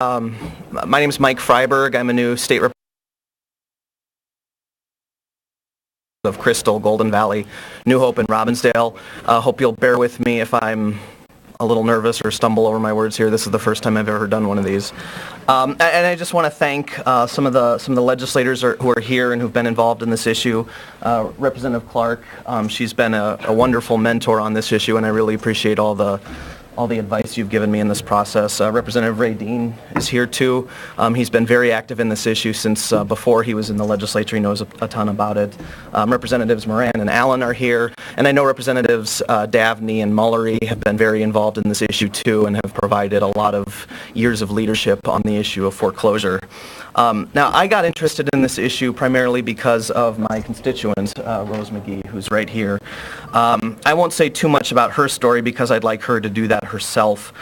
My name is Mike Freiberg. I'm a new state representative of Crystal, Golden Valley, New Hope, and Robbinsdale. Hope you'll bear with me if I'm a little nervous or stumble over my words here. This is the first time I've ever done one of these. And I just want to thank some of the legislators who are here and who've been involved in this issue. Representative Clark, she's been a wonderful mentor on this issue, and I really appreciate all the advice you've given me in this process. Representative Ray Dean is here too. He's been very active in this issue since before he was in the legislature. He knows a ton about it. Representatives Moran and Allen are here, and I know Representatives Davney and Mullery have been very involved in this issue too and have provided a lot of years of leadership on the issue of foreclosure. Now, I got interested in this issue primarily because of my constituent, Rose McGee, who's right here. I won't say too much about her story because I'd like her to do that herself.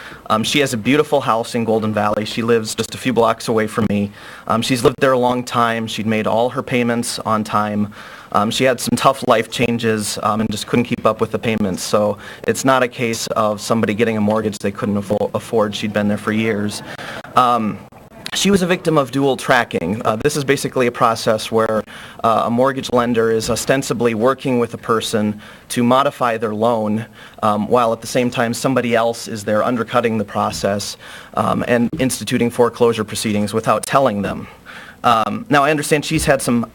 She has a beautiful house in Golden Valley. She lives just a few blocks away from me. She's lived there a long time. She'd made all her payments on time. She had some tough life changes and just couldn't keep up with the payments. So it's not a case of somebody getting a mortgage they couldn't afford. She'd been there for years. She was a victim of dual tracking. This is basically a process where a mortgage lender is ostensibly working with a person to modify their loan while at the same time somebody else is there undercutting the process and instituting foreclosure proceedings without telling them. Now, I understand she's had some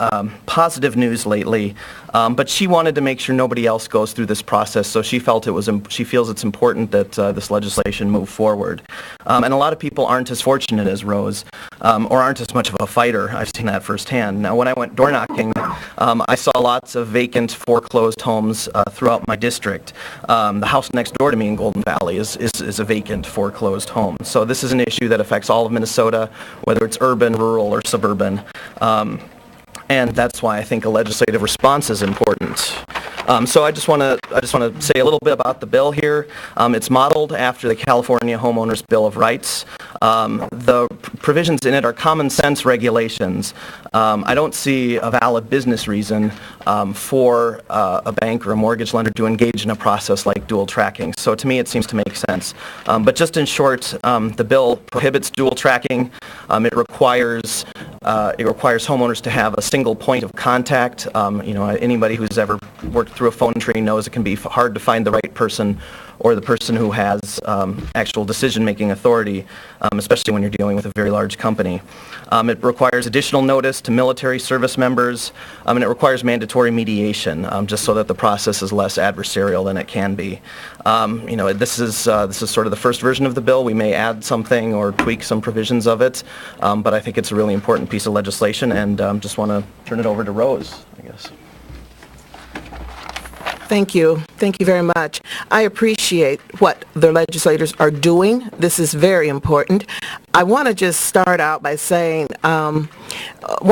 positive news lately, but she wanted to make sure nobody else goes through this process, so she feels it's important that this legislation move forward. And a lot of people aren't as fortunate as Rose, or aren't as much of a fighter. I've seen that firsthand. Now, when I went door knocking, I saw lots of vacant, foreclosed homes throughout my district. The house next door to me in Golden Valley is a vacant, foreclosed home. So this is an issue that affects all of Minnesota, whether it's urban, rural, or suburban. And that's why I think a legislative response is important. So I just want to say a little bit about the bill here. It's modeled after the California Homeowners Bill of Rights. The provisions in it are common sense regulations. I don't see a valid business reason for a bank or a mortgage lender to engage in a process like dual tracking. So to me, it seems to make sense. But just in short, the bill prohibits dual tracking. It requires homeowners to have a single point of contact. Anybody who's ever worked through a phone tree knows it can be hard to find the right person or the person who has actual decision-making authority, especially when you're dealing with a very large company. It requires additional notice to military service members, and it requires mandatory mediation, just so that the process is less adversarial than it can be. This is sort of the first version of the bill. We may add something or tweak some provisions of it, but I think it's a really important piece of legislation, and just want to turn it over to Rose, I guess. Thank you. Thank you very much. I appreciate what the legislators are doing. This is very important. I want to just start out by saying one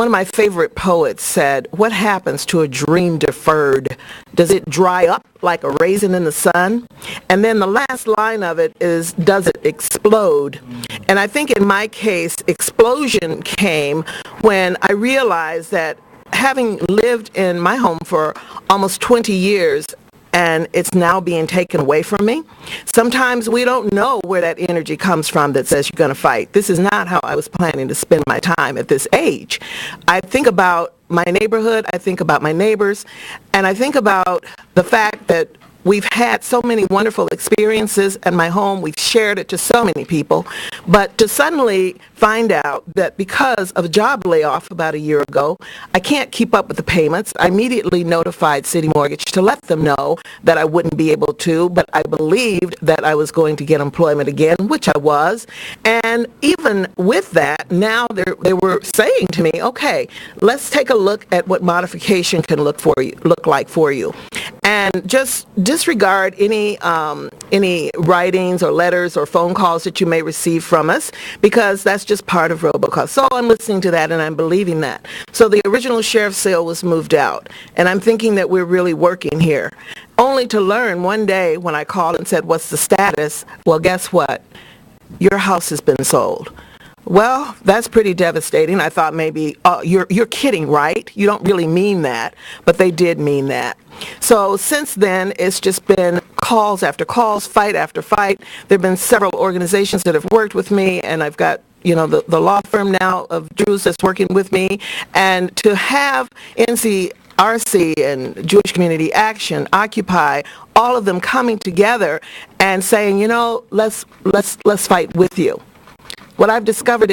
of my favorite poets said, "What happens to a dream deferred? Does it dry up like a raisin in the sun?" And then the last line of it is, "Does it explode?" And I think in my case, explosion came when I realized that having lived in my home for almost 20 years and it's now being taken away from me, sometimes we don't know where that energy comes from that says you're going to fight. This is not how I was planning to spend my time at this age. I think about my neighborhood, I think about my neighbors, and I think about the fact that we've had so many wonderful experiences in my home. We've shared it to so many people. But to suddenly find out that because of a job layoff about a year ago, I can't keep up with the payments, I immediately notified City Mortgage to let them know that I wouldn't be able to, but I believed that I was going to get employment again, which I was. And even with that, now they were saying to me, okay, let's take a look at what modification can look like for you. And just disregard any writings or letters or phone calls that you may receive from us, because that's just part of robocalls. So I'm listening to that and I'm believing that. So the original sheriff's sale was moved out, and I'm thinking that we're really working here. Only to learn one day when I called and said, "What's the status?" Well, guess what? Your house has been sold. Well, that's pretty devastating. I thought maybe, you're kidding, right? You don't really mean that. But they did mean that. So since then, it's just been calls after calls, fight after fight. There have been several organizations that have worked with me, and I've got the law firm now of Jews that's working with me, and to have NCRC and Jewish Community Action, Occupy, all of them coming together and saying, let's fight with you. What I've discovered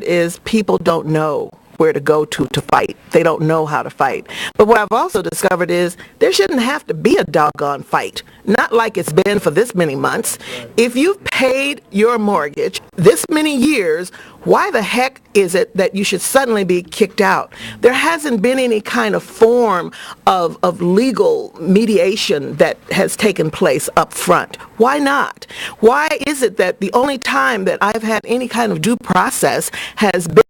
is people don't know where to go to fight. They don't know how to fight. But what I've also discovered is there shouldn't have to be a doggone fight. Not like it's been for this many months. Right. If you've paid your mortgage this many years, why the heck is it that you should suddenly be kicked out? There hasn't been any kind of form of legal mediation that has taken place up front. Why not? Why is it that the only time that I've had any kind of due process has been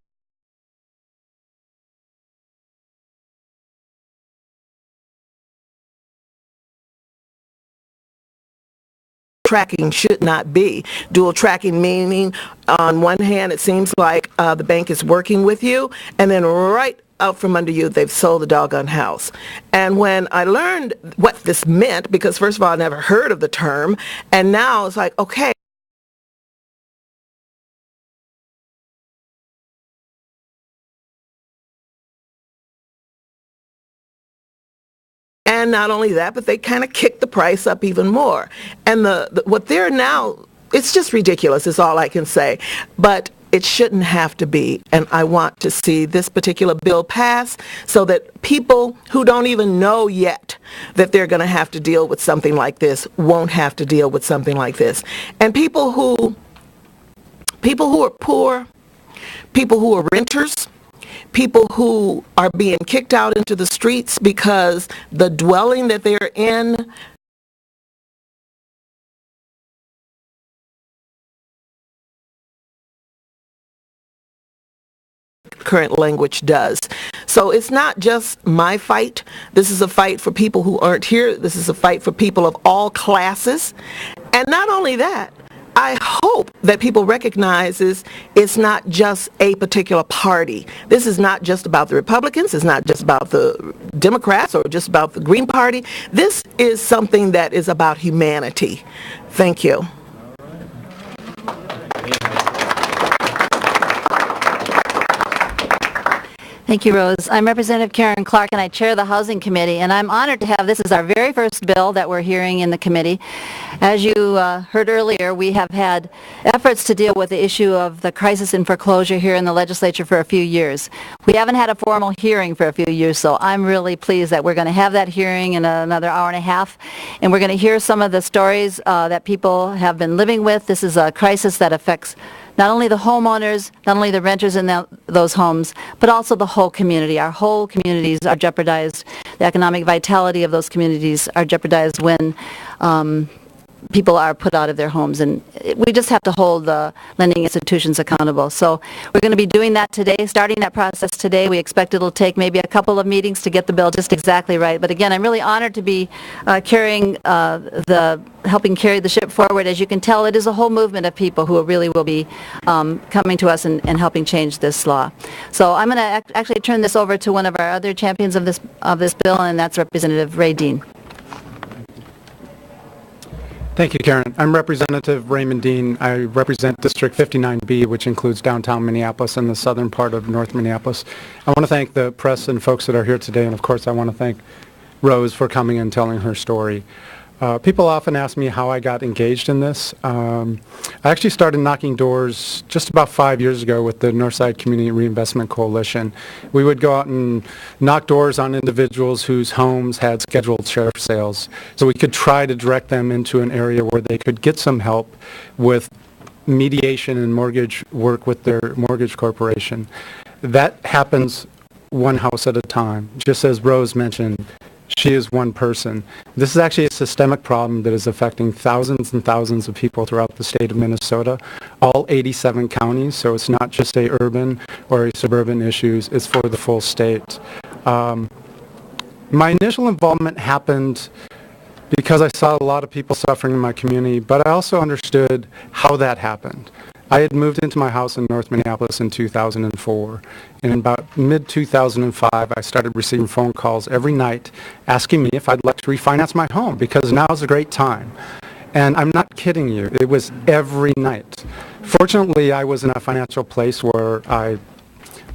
tracking should not be. Dual tracking meaning on one hand it seems like the bank is working with you, and then right out from under you they've sold the doggone house. And when I learned what this meant, because first of all I never heard of the term, and now it's like, okay, and not only that, but they kind of kicked the price up even more. And what they're now, it's just ridiculous is all I can say. But it shouldn't have to be. And I want to see this particular bill pass so that people who don't even know yet that they're going to have to deal with something like this won't have to deal with something like this. And people who are poor, people who are renters, people who are being kicked out into the streets because the dwelling that they're in current language does. So it's not just my fight. This is a fight for people who aren't here. This is a fight for people of all classes. And not only that, I hope that people recognize it's not just a particular party. This is not just about the Republicans. It's not just about the Democrats or just about the Green Party. This is something that is about humanity. Thank you. Thank you, Rose. I'm Representative Karen Clark, and I chair the Housing Committee, and I'm honored to have this as our very first bill that we're hearing in the committee. As you heard earlier, we have had efforts to deal with the issue of the crisis in foreclosure here in the legislature for a few years. We haven't had a formal hearing for a few years, so I'm really pleased that we're going to have that hearing in another hour and a half, and we're going to hear some of the stories that people have been living with. This is a crisis that affects not only the homeowners, not only the renters in those homes, but also the whole community. Our whole communities are jeopardized. The economic vitality of those communities are jeopardized when people are put out of their homes, and we just have to hold the lending institutions accountable. So we're going to be doing that today, starting that process today. We expect it'll take maybe a couple of meetings to get the bill just exactly right. But again, I'm really honored to be helping carry the ship forward. As you can tell, it is a whole movement of people who really will be coming to us and helping change this law. So I'm going to actually turn this over to one of our other champions of this bill, and that's Representative Ray Dean. Thank you, Karen. I'm Representative Raymond Dean. I represent District 59B, which includes downtown Minneapolis and the southern part of North Minneapolis. I want to thank the press and folks that are here today, and of course I want to thank Rose for coming and telling her story. People often ask me how I got engaged in this. I actually started knocking doors just about 5 years ago with the Northside Community Reinvestment Coalition. We would go out and knock doors on individuals whose homes had scheduled sheriff sales, so we could try to direct them into an area where they could get some help with mediation and mortgage work with their mortgage corporation. That happens one house at a time. Just as Rose mentioned, she is one person. This is actually a systemic problem that is affecting thousands and thousands of people throughout the state of Minnesota, all 87 counties, so it's not just a urban or a suburban issues, it's for the full state. My initial involvement happened because I saw a lot of people suffering in my community, but I also understood how that happened. I had moved into my house in North Minneapolis in 2004, and in about mid-2005 I started receiving phone calls every night asking me if I'd like to refinance my home because now is a great time. And I'm not kidding you. It was every night. Fortunately, I was in a financial place where I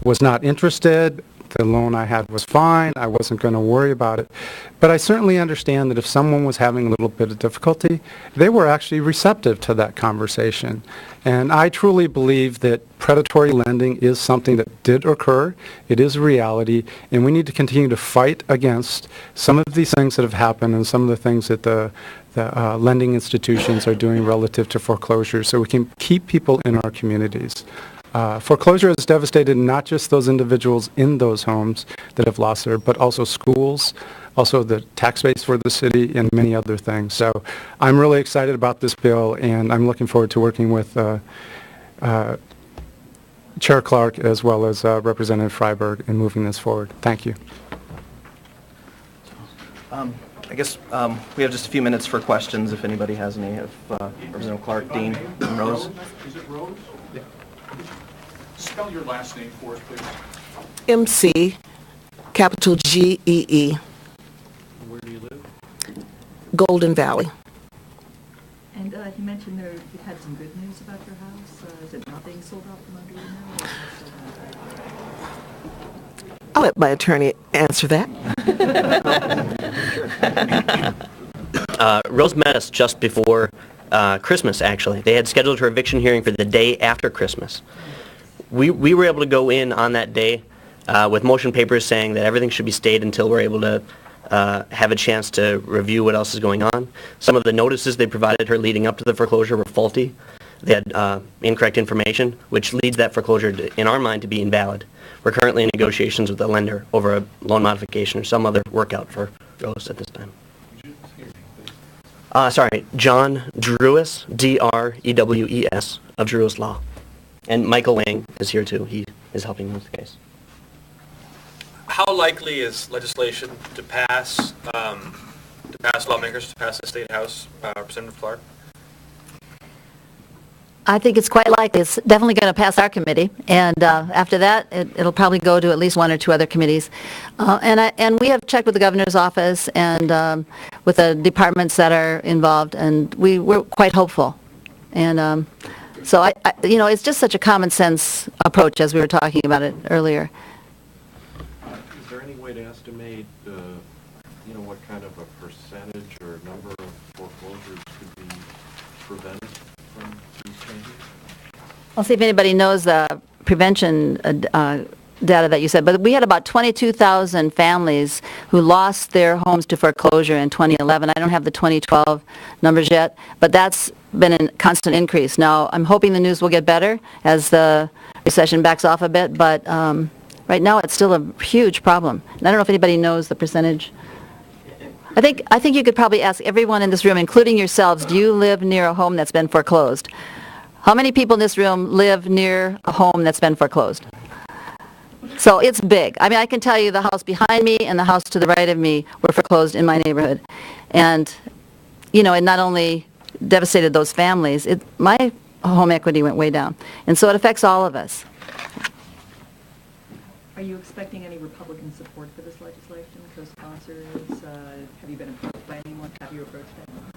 was not interested. The loan I had was fine. I wasn't going to worry about it. But I certainly understand that if someone was having a little bit of difficulty, they were actually receptive to that conversation. And I truly believe that predatory lending is something that did occur. It is a reality, and we need to continue to fight against some of these things that have happened and some of the things that the lending institutions are doing relative to foreclosure so we can keep people in our communities. Foreclosure has devastated not just those individuals in those homes that have lost their, but also schools, also the tax base for the city, and many other things. So I'm really excited about this bill, and I'm looking forward to working with Chair Clark as well as Representative Freiberg in moving this forward. Thank you. I guess we have just a few minutes for questions if anybody has any. If Representative Clark, Dean, and Rose. Is it Rose? Yeah. Spell your last name for us, please. MC, capital G-E-E, Where do you live? Golden Valley. And you mentioned you've had some good news about your house. Is it not being sold out from under you now? Or is it still not? I'll let my attorney answer that. Rose met us just before Christmas, actually. They had scheduled her eviction hearing for the day after Christmas. We were able to go in on that day with motion papers saying that everything should be stayed until we're able to have a chance to review what else is going on. Some of the notices they provided her leading up to the foreclosure were faulty. They had incorrect information, which leads that foreclosure, in our mind, to be invalid. We're currently in negotiations with the lender over a loan modification or some other workout for Rose at this time. Sorry, John Drewes, D-R-E-W-E-S, of Drewes Law. And Michael Wang is here too. He is helping with the case. How likely is legislation to pass lawmakers to pass the State House, Representative Clark? I think it's quite likely. It's definitely going to pass our committee, and after that, it'll probably go to at least one or two other committees. And we have checked with the governor's office and with the departments that are involved, and we're quite hopeful. And so it's just such a common sense approach, as we were talking about it earlier. Is there any way to estimate, what kind of a percentage or number of foreclosures could be prevented from these changes? I'll see if anybody knows the prevention data that you said, but we had about 22,000 families who lost their homes to foreclosure in 2011. I don't have the 2012 numbers yet, but that's been a constant increase. Now, I'm hoping the news will get better as the recession backs off a bit, but right now it's still a huge problem. And I don't know if anybody knows the percentage. I think you could probably ask everyone in this room, including yourselves, do you live near a home that's been foreclosed? How many people in this room live near a home that's been foreclosed? So it's big. I mean, I can tell you the house behind me and the house to the right of me were foreclosed in my neighborhood. And, it not only devastated those families, my home equity went way down. And so it affects all of us. Are you expecting any Republican support for this legislation? Co-sponsors? Have you been approached by anyone? Have you approached anyone?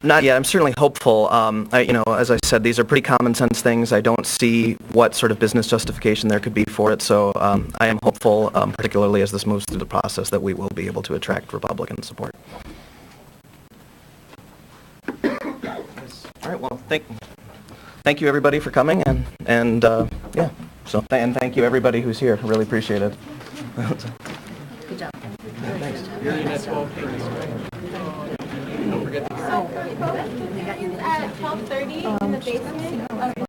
Not yet. I'm certainly hopeful. As I said, these are pretty common sense things. I don't see what sort of business justification there could be for it. So I am hopeful, particularly as this moves through the process, that we will be able to attract Republican support. All right. Well, thank you everybody for coming, and yeah. So and thank you everybody who's here. I really appreciate it. Good job. Thanks. So for folks, at 12:30 in the basement.